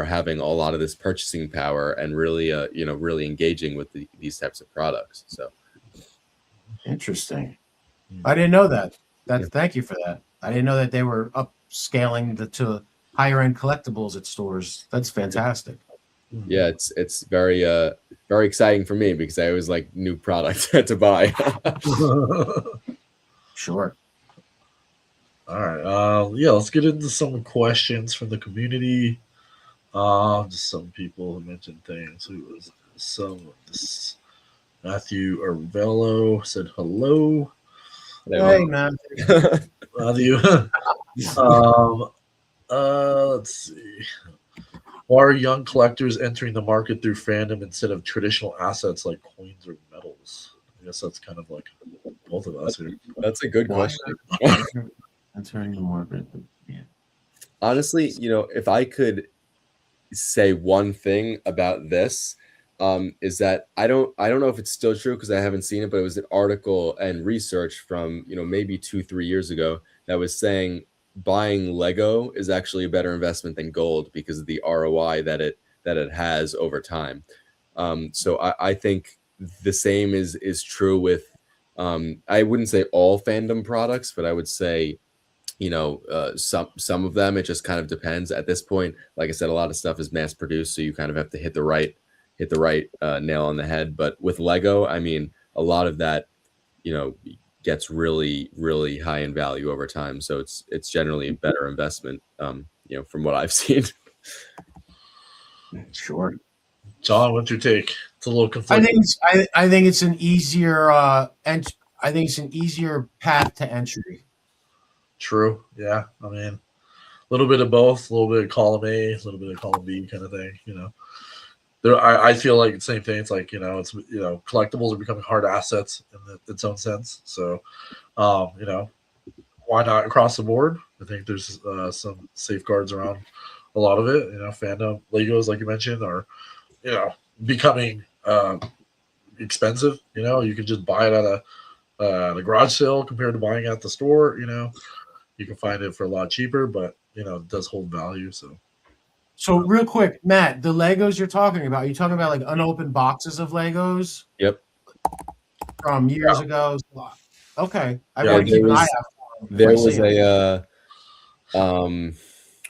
having a lot of this purchasing power and really really engaging with these types of products. So interesting. I didn't know that. Thank you for that. I didn't know that they were upscaling to higher end collectibles at stores. That's fantastic. Yeah, it's very very exciting for me, because I always like new products to buy. Sure. All right. Yeah, let's get into some questions from the community. Just some people who mentioned things. Who was some? This Matthew Arvello said hello. Hey, man. Matthew. um, let's see. Why are young collectors entering the market through fandom instead of traditional assets like coins or metals? I guess that's kind of like both of us here. That's a good question. Entering the market. Yeah. Honestly, if I could say one thing about this, is that I don't know if it's still true because I haven't seen it, but it was an article and research from maybe 2-3 years ago that was saying buying Lego is actually a better investment than gold because of the ROI that it has over time. So I think the same is true with I wouldn't say all fandom products, but I would say some of them. It just kind of depends at this point. Like I said, a lot of stuff is mass produced, so you kind of have to hit the right nail on the head. But with Lego, I mean, a lot of that gets really, really high in value over time. So it's generally a better investment, from what I've seen. Sure. John, what's your take? It's a little I conflicting. think it's an easier I think it's an easier path to entry. True. Yeah. I mean, a little bit of both, a little bit of column A, a little bit of column B kind of thing, There, I feel like the same thing. It's like, it's, collectibles are becoming hard assets in its own sense. So, why not across the board? I think there's some safeguards around a lot of it. Fandom Legos, like you mentioned, are, becoming expensive. You can just buy it at a garage sale compared to buying at the store. You can find it for a lot cheaper, but it does hold value. So real quick, Matt, the Legos you're talking about, are you talking about like unopened boxes of Legos? Yep. From years ago? Okay. I Yeah, gotta keep an eye out for them. There was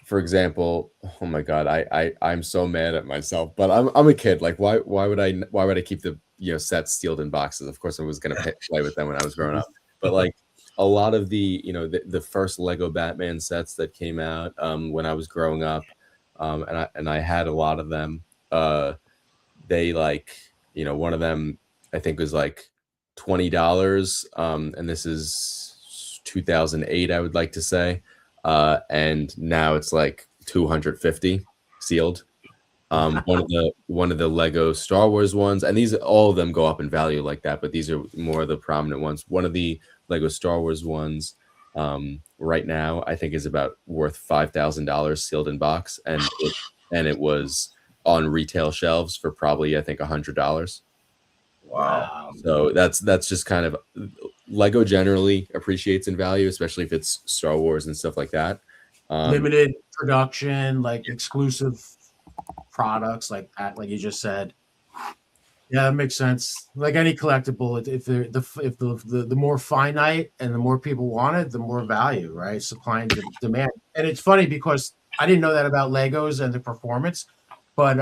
for example, oh my god, I'm so mad at myself, but I'm a kid. Like why would I keep the sets sealed in boxes? Of course I was gonna play with them when I was growing up. But like a lot of the the first Lego Batman sets that came out when I was growing up, and I had a lot of them. They one of them I think was like $20, and this is 2008, I would like to say, and now it's like 250 sealed. One of the Lego Star Wars ones, and these all of them go up in value like that, but these are more of the prominent ones. One of the Lego Star Wars ones right now I think is about worth $5,000 sealed in box, and it was on retail shelves for probably I think $100. Wow. So that's just kind of Lego generally appreciates in value, especially if it's Star Wars and stuff like that. Limited production, like exclusive products like that, like you just said. Yeah, that makes sense. Like any collectible, if the more finite and the more people want it, the more value, right? Supply and demand. And it's funny because I didn't know that about Legos and the performance, but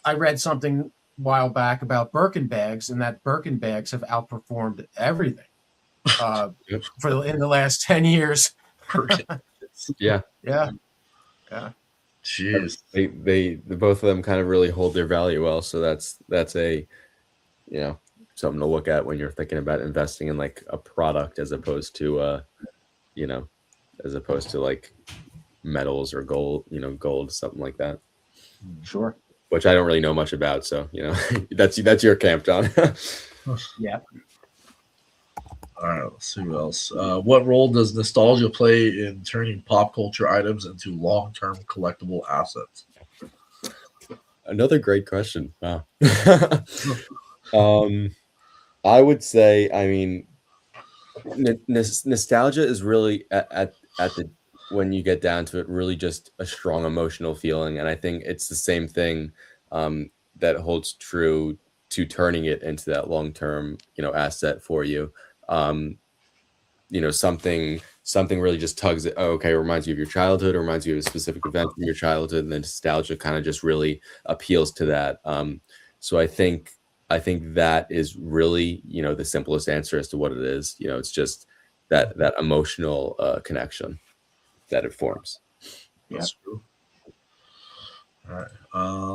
I read something a while back about Birkin bags, and that Birkin bags have outperformed everything in the last 10 years. Yeah. Jeez. They both of them kind of really hold their value well, so that's a something to look at when you're thinking about investing in like a product as opposed to like metals or gold, something like that. Sure. Which I don't really know much about, so that's your camp, John. Yeah. All right, let's see what else. What role does nostalgia play in turning pop culture items into long-term collectible assets? Another great question. Wow. I would say, I mean, nostalgia is really at the when you get down to it, really just a strong emotional feeling, and I think it's the same thing that holds true to turning it into that long-term asset for you. Something really just tugs it. Oh, okay, it reminds you of your childhood, it reminds you of a specific event from your childhood, and then nostalgia kind of just really appeals to that. So I think that is really the simplest answer as to what it is. It's just that emotional connection that it forms. That's true. All right.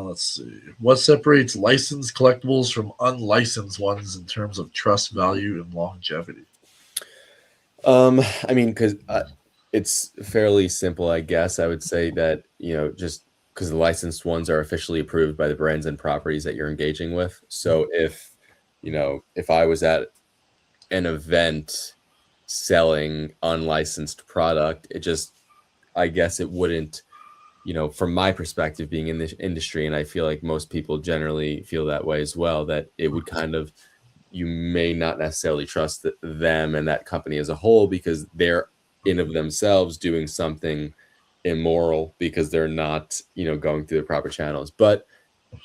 Let's see. What separates licensed collectibles from unlicensed ones in terms of trust value and longevity? I mean, because it's fairly simple, I guess. I would say that, just because the licensed ones are officially approved by the brands and properties that you're engaging with. So if I was at an event selling unlicensed product, I guess it wouldn't, from my perspective, being in this industry, and I feel like most people generally feel that way as well, that it would kind of, you may not necessarily trust them and that company as a whole, because they're in of themselves doing something immoral because they're not, going through the proper channels. But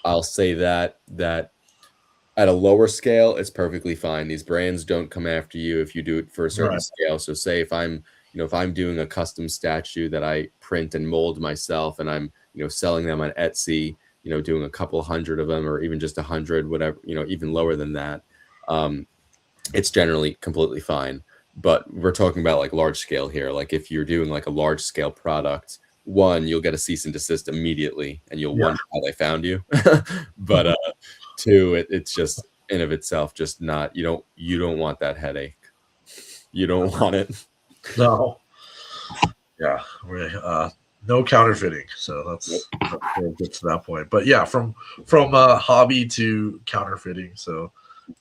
I'll say that at a lower scale, it's perfectly fine. These brands don't come after you if you do it for a certain scale. So say if I'm doing a custom statue that I print and mold myself, and I'm, selling them on Etsy, doing a couple hundred of them, or even just 100, whatever, even lower than that, it's generally completely fine. But we're talking about like large scale here. Like if you're doing like a large scale product, one, you'll get a cease and desist immediately, and you'll wonder how they found you. But two, it's just in of itself just not, you don't want that headache. You don't want it. No. Yeah. No counterfeiting. So that's where it gets to that point. But yeah, from hobby to counterfeiting. So,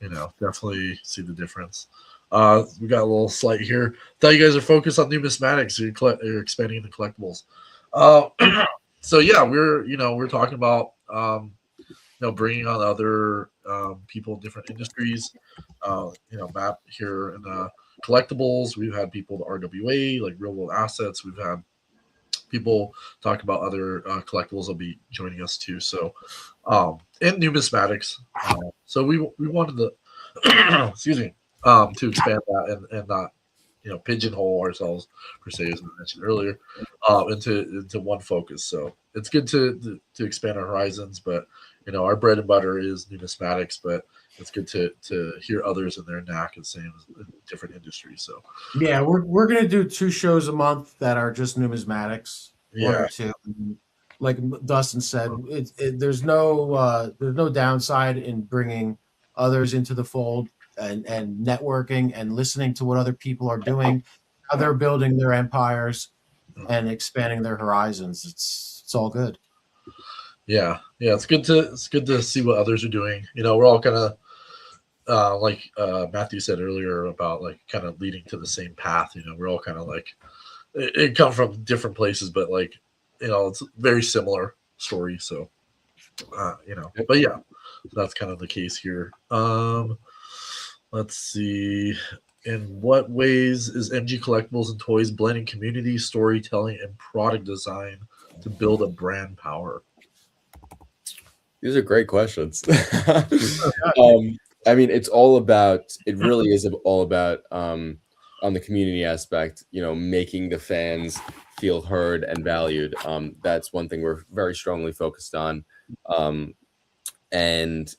definitely see the difference. We got a little slight here. Thought you guys are focused on numismatics. So you're expanding the collectibles. So yeah, we're talking about bringing on other people in different industries. Matt here in the collectibles, we've had people the RWA, like real world assets. We've had people talk about other collectibles that'll be joining us too. So, and numismatics. So we wanted to, excuse me, to expand that and not, pigeonhole ourselves per se, as we mentioned earlier, into one focus. So it's good to expand our horizons, but our bread and butter is numismatics, but it's good to hear others in their knack and same as different industries. So yeah, we're gonna do 2 shows a month that are just numismatics. One or two. Like Dustin said, there's no downside in bringing others into the fold and networking and listening to what other people are doing, how they're building their empires and expanding their horizons. It's all good. Yeah, it's good to see what others are doing. We're all kind of like Matthew said earlier about like kind of leading to the same path. We're all kind of like it come from different places, but like it's a very similar story. So but yeah, that's kind of the case here. Let's see. In what ways is MG Collectibles and Toys blending community storytelling and product design to build a brand power? These are great questions. I mean, it really is all about, on the community aspect, making the fans feel heard and valued. That's one thing we're very strongly focused on. And,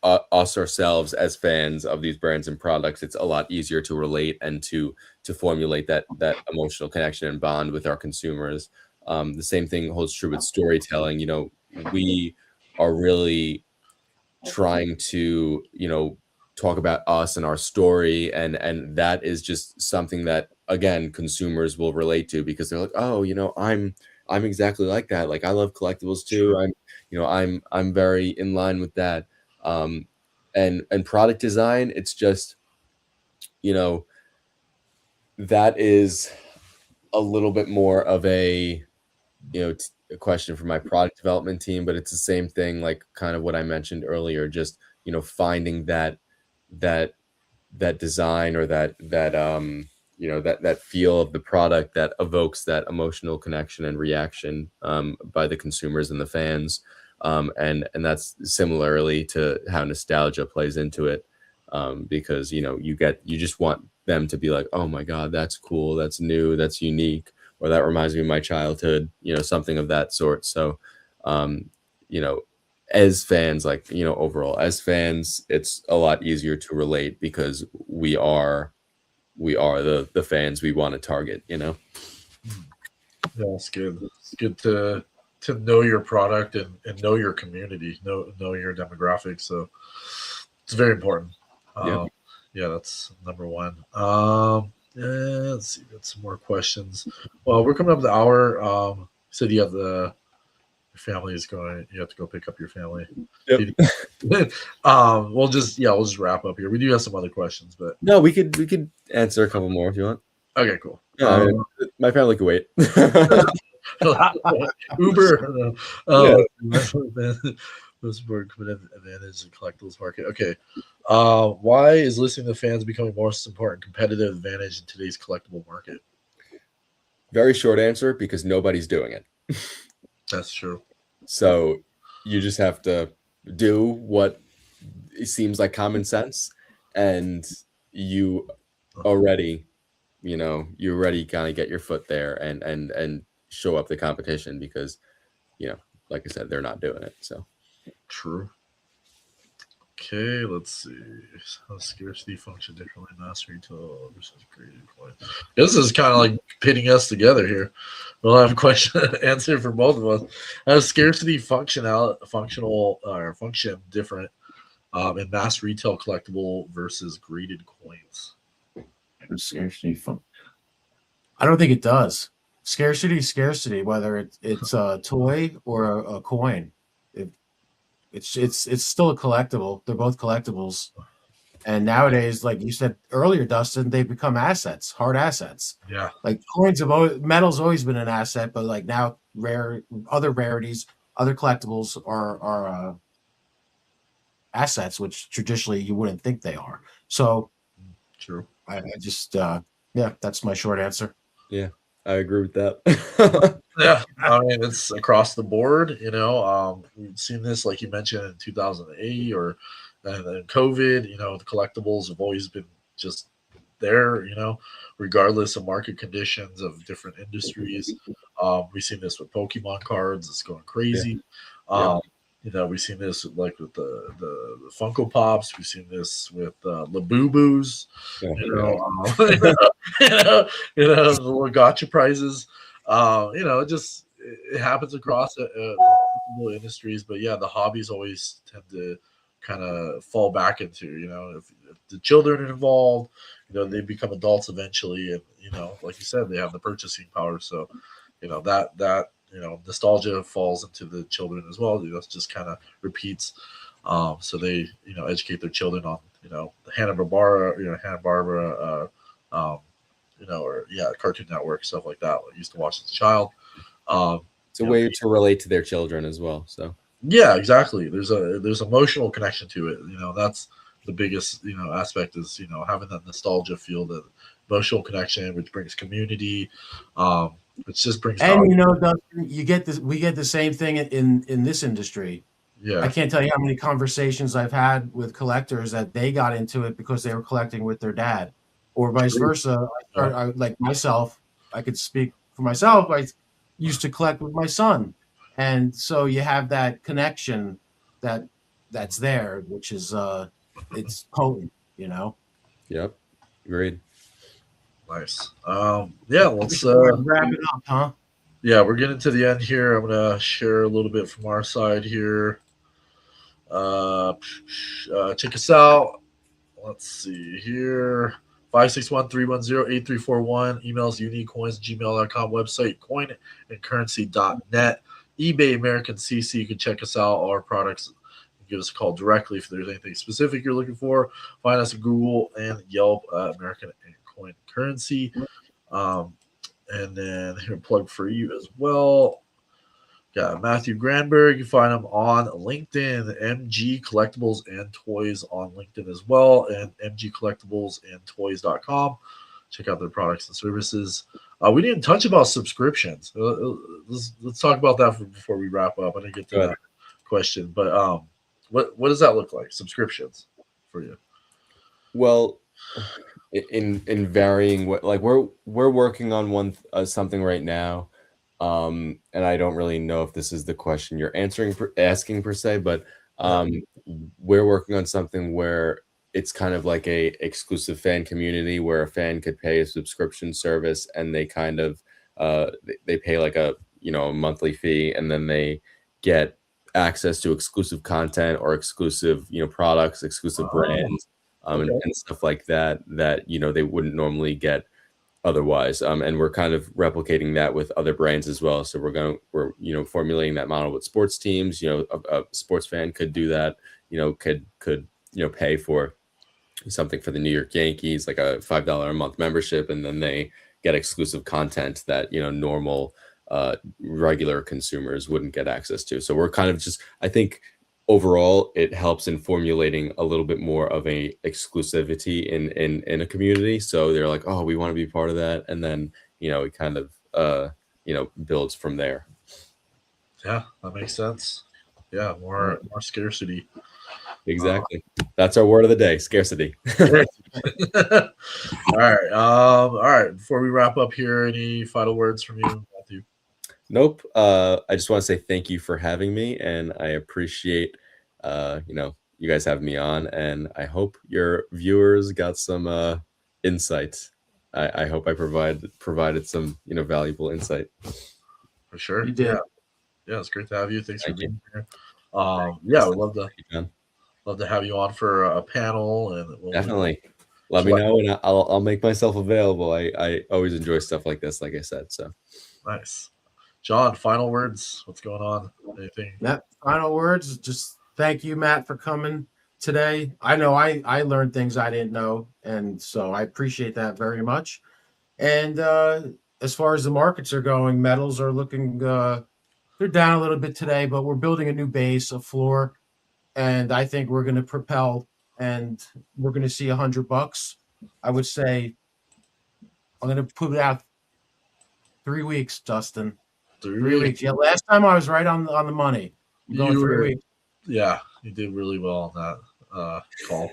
us ourselves as fans of these brands and products, it's a lot easier to relate and to formulate that emotional connection and bond with our consumers. The same thing holds true with storytelling. We are really trying to talk about us and our story, and that is just something that, again, consumers will relate to, because they're like, oh, I'm exactly like that. Like, I love collectibles too. I'm very in line with that. And product design, it's just, that is a little bit more of a a question for my product development team, but it's the same thing, like kind of what I mentioned earlier, just finding that design, or that feel of the product that evokes that emotional connection and reaction by the consumers and the fans, and that's similarly to how nostalgia plays into it, because you just want them to be like, oh my god, that's cool, that's new, that's unique, or that reminds me of my childhood, something of that sort. So, as fans, like, overall, as fans, it's a lot easier to relate because we are we are the fans we want to target. Yeah, it's good. It's good to know your product and know your community, know your demographics. So it's very important. Yeah. Yeah, that's number one. Yeah, let's see, got some more questions. Well, we're coming up to the hour. You said you have your family is going. You have to go pick up your family. Yep. We'll just wrap up here. We do have some other questions, but No, we could answer a couple more if you want. okay, cool. Yeah, my family can wait. Uber. Most important competitive advantage in collectibles market. Okay. Why is listening to fans becoming more important competitive advantage in today's collectible market? Very short answer, because nobody's doing it. That's true. So you just have to do what seems like common sense, and you already kind of get your foot there and show up the competition, because like I said, they're not doing it. So true. Okay, let's see. How scarcity function differently in mass retail versus graded coin. This is kind of like pitting us together here. We'll have a question answer for both of us. How does scarcity function different in mass retail collectible versus graded coins? Scarcity fun. I don't think it does. Scarcity, whether it's a toy or a coin. It's still a collectible. They're both collectibles. And nowadays, like you said earlier, Dustin, they've become assets, hard assets. Yeah. Like metal's always been an asset, but like now other rarities, other collectibles are assets, which traditionally you wouldn't think they are. So true. I just that's my short answer. Yeah, I agree with that. Yeah, I mean, it's across the board. We've seen this, like you mentioned, in 2008 and then COVID. The collectibles have always been just there. Regardless of market conditions of different industries. We've seen this with Pokemon cards. It's going crazy. Yeah. We've seen this like with the Funko Pops. We've seen this with Labubus. The little gotcha prizes. It happens across multiple industries. But yeah, the hobbies always tend to kind of fall back into, if the children are involved, they become adults eventually, and like you said, they have the purchasing power. So, that nostalgia falls into the children as well. It just kind of repeats. So they, educate their children on, the Hanna-Barbera, or Cartoon Network, stuff like that. I used to watch as a child. It's a way to relate to their children as well. So yeah, exactly. There's emotional connection to it. That's the biggest, aspect is, having that nostalgia feel, the emotional connection, which brings community. It just brings. And Dustin, we get the same thing in this industry. Yeah. I can't tell you how many conversations I've had with collectors that they got into it because they were collecting with their dad, or vice versa. Like myself, I could speak for myself. I used to collect with my son, and so you have that connection that's there, which is it's potent. Yep, agreed. Nice. Let's wrap it up, huh? Yeah, we're getting to the end here. I'm gonna share a little bit from our side here. Check us out. Let's see here. 561-310-8341. Emails uniquecoins@gmail.com. Website coinandcurrency.net. eBay American CC. You can check us out. All our products. Give us a call directly if there's anything specific you're looking for. Find us at Google and Yelp, American and Coin Currency. And then here, plug for you as well. Got Matthew Granberg. You find him on LinkedIn, MG Collectibles and Toys on LinkedIn as well, and mgcollectiblesandtoys.com. Check out their products and services. We didn't touch about subscriptions. Let's talk about that before we wrap up. I didn't get to that question, but what does that look like? Subscriptions for you? Well, in varying what, like we're working on something right now. And I don't really know if this is the question you're asking per se, but we're working on something where it's kind of like a exclusive fan community where a fan could pay a subscription service, and they kind of they pay like a a monthly fee, and then they get access to exclusive content or exclusive products, exclusive brands, and stuff like that they wouldn't normally get otherwise. And we're kind of replicating that with other brands as well. So we're formulating that model with sports teams. A sports fan could do that. Could pay for something for the New York Yankees, like a $5 a month membership, and then they get exclusive content that normal regular consumers wouldn't get access to. So we're kind of just, I think overall it helps in formulating a little bit more of a exclusivity in a community. So they're like, oh, we want to be part of that, and then it kind of builds from there. Yeah, that makes sense. Yeah, more scarcity. Exactly. That's our word of the day: scarcity. All right. All right. Before we wrap up here, any final words from you, Matthew? Nope. I just want to say thank you for having me, and I appreciate you guys having me on, and I hope your viewers got some insights. I hope I provided some valuable insight. For sure. You did. Yeah, it's great to have you. Thanks for being here. Yeah, we'd love to have you on for a panel, and definitely let me know, and I'll make myself available. I always enjoy stuff like this, like I said. So nice. John, final words. What's going on? Anything? Yeah, final words. Just thank you, Matt, for coming today. I know I learned things I didn't know, and so I appreciate that very much. And as far as the markets are going, metals are looking they're down a little bit today, but we're building a new base, a floor, and I think we're going to propel, and we're going to see $100. I would say I'm going to put it out 3 weeks, Dustin. 3 weeks. Yeah, last time I was right on the money. I'm going 3 weeks. Yeah, you did really well on that call.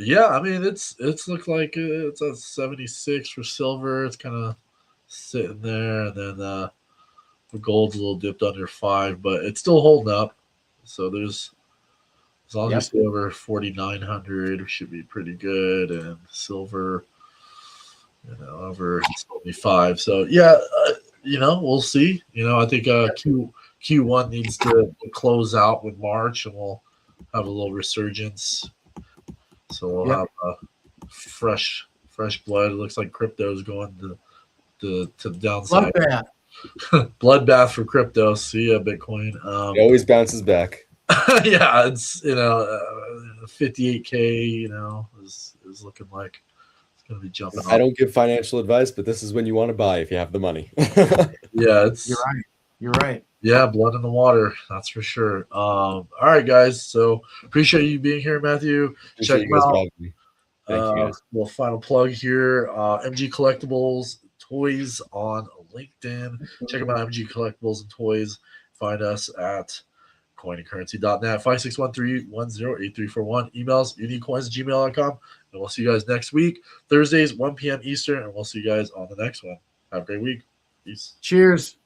Yeah, I mean it's looked like it's at 76 for silver. It's kind of sitting there, and then the gold's a little dipped under 5, but it's still holding up. So there's, as long as we stay over 4,900, we should be pretty good. And silver, over 75. So yeah, we'll see. I think Q1 needs to close out with March, and we'll have a little resurgence. So we'll have fresh blood. It looks like crypto is going to the downside. Bloodbath for crypto. See ya, Bitcoin. It always bounces back. Yeah, it's 58K. Is looking like it's gonna be jumping. I don't give financial advice, but this is when you want to buy if you have the money. Yeah, You're right. Yeah, blood in the water. That's for sure. All right, guys. So appreciate you being here, Matthew. Check him out. Thank you, guys. Little final plug here. MG Collectibles Toys on LinkedIn. Check them out, MG Collectibles and Toys. Find us at coinandcurrency.net, 561-310-8341. Emails, uniquecoins@gmail.com. And we'll see you guys next week, Thursdays, 1 p.m. Eastern, and we'll see you guys on the next one. Have a great week. Peace. Cheers.